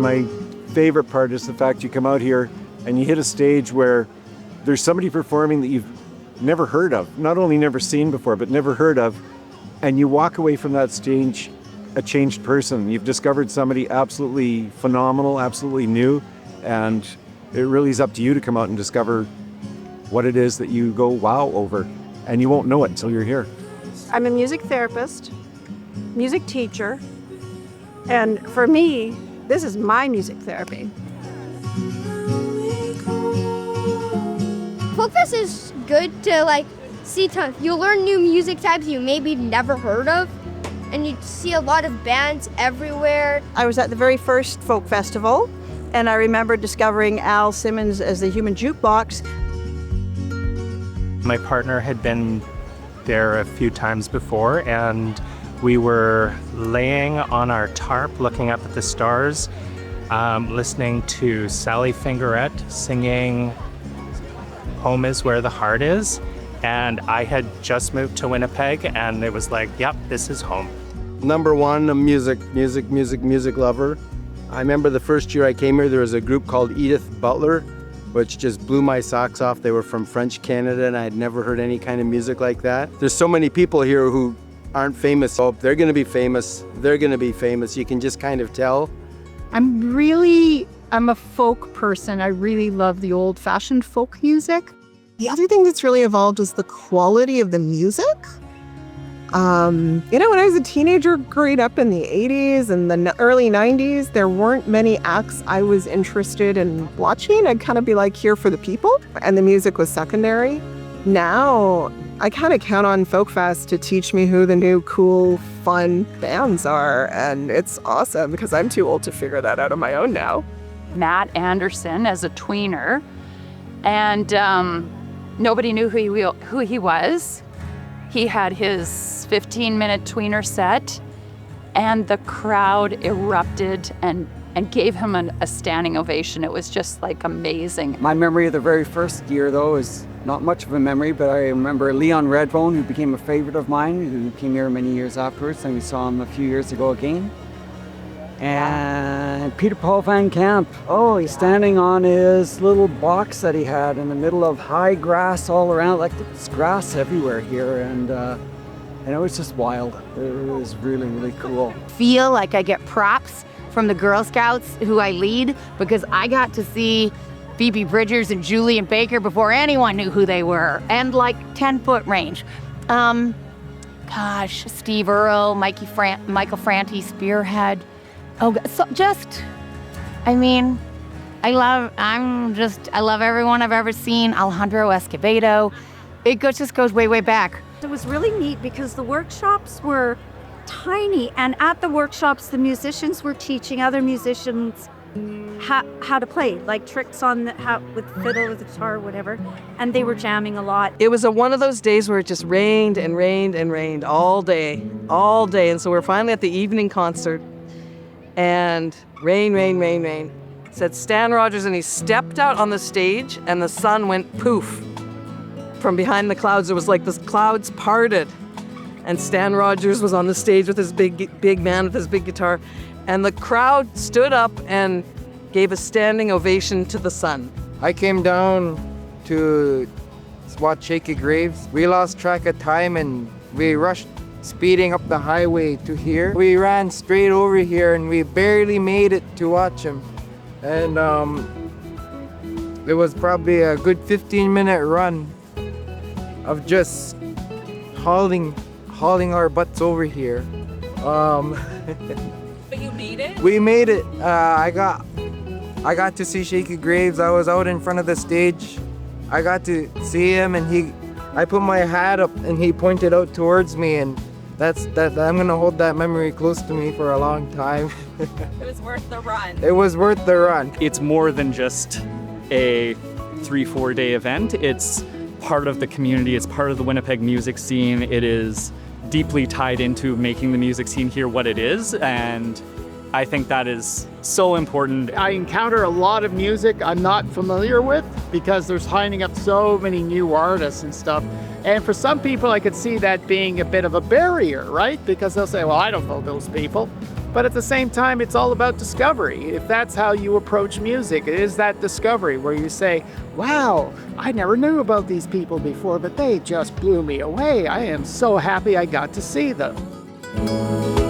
my favorite part is the fact you come out here and you hit a stage where there's somebody performing that you've never heard of, not only never seen before, but never heard of, and you walk away from that stage a changed person. You've discovered somebody absolutely phenomenal, absolutely new, and it really is up to you to come out and discover what it is that you go wow over, and you won't know it until you're here. I'm a music therapist, music teacher, and for me, this is my music therapy. Folkfest is good to see tons. You'll learn new music types you maybe never heard of, and you see a lot of bands everywhere. I was at the very first folk festival, and I remember discovering Al Simmons as the Human Jukebox. My partner had been there a few times before, and we were laying on our tarp looking up at the stars, listening to Sally Fingerette singing Home Is Where the Heart Is. And I had just moved to Winnipeg, and it was like, yep, this is home. Number one, a music lover. I remember the first year I came here, there was a group called Edith Butler, which just blew my socks off. They were from French Canada, and I had never heard any kind of music like that. There's so many people here who aren't famous. So they're gonna be famous. They're gonna be famous. You can just kind of tell. I'm a folk person. I really love the old-fashioned folk music. The other thing that's really evolved is the quality of the music. When I was a teenager, growing up in the 80s and the early 90s, there weren't many acts I was interested in watching. I'd kind of be here for the people, and the music was secondary. Now, I kind of count on Folkfest to teach me who the new, cool, fun bands are, and it's awesome because I'm too old to figure that out on my own now. Matt Anderson as a tweener, and nobody knew who he was. He had his 15-minute tweener set, and the crowd erupted and gave him a standing ovation. It was just amazing. My memory of the very first year, though, is not much of a memory, but I remember Leon Redbone, who became a favorite of mine, who came here many years afterwards, and we saw him a few years ago again. And Peter Paul Van Camp, he's standing on his little box that he had in the middle of high grass all around, there's grass everywhere here, and it was just wild. It was really, really cool. Feel like I get props from the Girl Scouts who I lead, because I got to see Phoebe Bridgers and Julian Baker before anyone knew who they were, and 10-foot range. Steve Earle, Michael Franti, Spearhead. I love everyone I've ever seen. Alejandro Escobedo. It just goes way, way back. It was really neat because the workshops were tiny, and at the workshops, the musicians were teaching other musicians how to play, tricks on with fiddle, with guitar, whatever, and they were jamming a lot. It was one of those days where it just rained and rained and rained all day, and so we're finally at the evening concert. And rain. Said Stan Rogers, and he stepped out on the stage, and the sun went poof. From behind the clouds, it was like the clouds parted, and Stan Rogers was on the stage with his big man with his big guitar, and the crowd stood up and gave a standing ovation to the sun. I came down to watch Shaky Graves. We lost track of time, and we rushed speeding up the highway to here. We ran straight over here, and we barely made it to watch him. And it was probably a good 15-minute run of just hauling our butts over here. But you made it? We made it. I got to see Shaky Graves. I was out in front of the stage. I got to see him, and I put my hat up, and he pointed out towards me, and I'm gonna hold that memory close to me for a long time. It was worth the run. It was worth the run. It's more than just a 3-4 day event. It's part of the community. It's part of the Winnipeg music scene. It is deeply tied into making the music scene here what it is, and I think that is so important. I encounter a lot of music I'm not familiar with because there's lining up so many new artists and stuff. And for some people, I could see that being a bit of a barrier, right? Because they'll say, well, I don't know those people. But at the same time, it's all about discovery. If that's how you approach music, it is that discovery where you say, wow, I never knew about these people before, but they just blew me away. I am so happy I got to see them.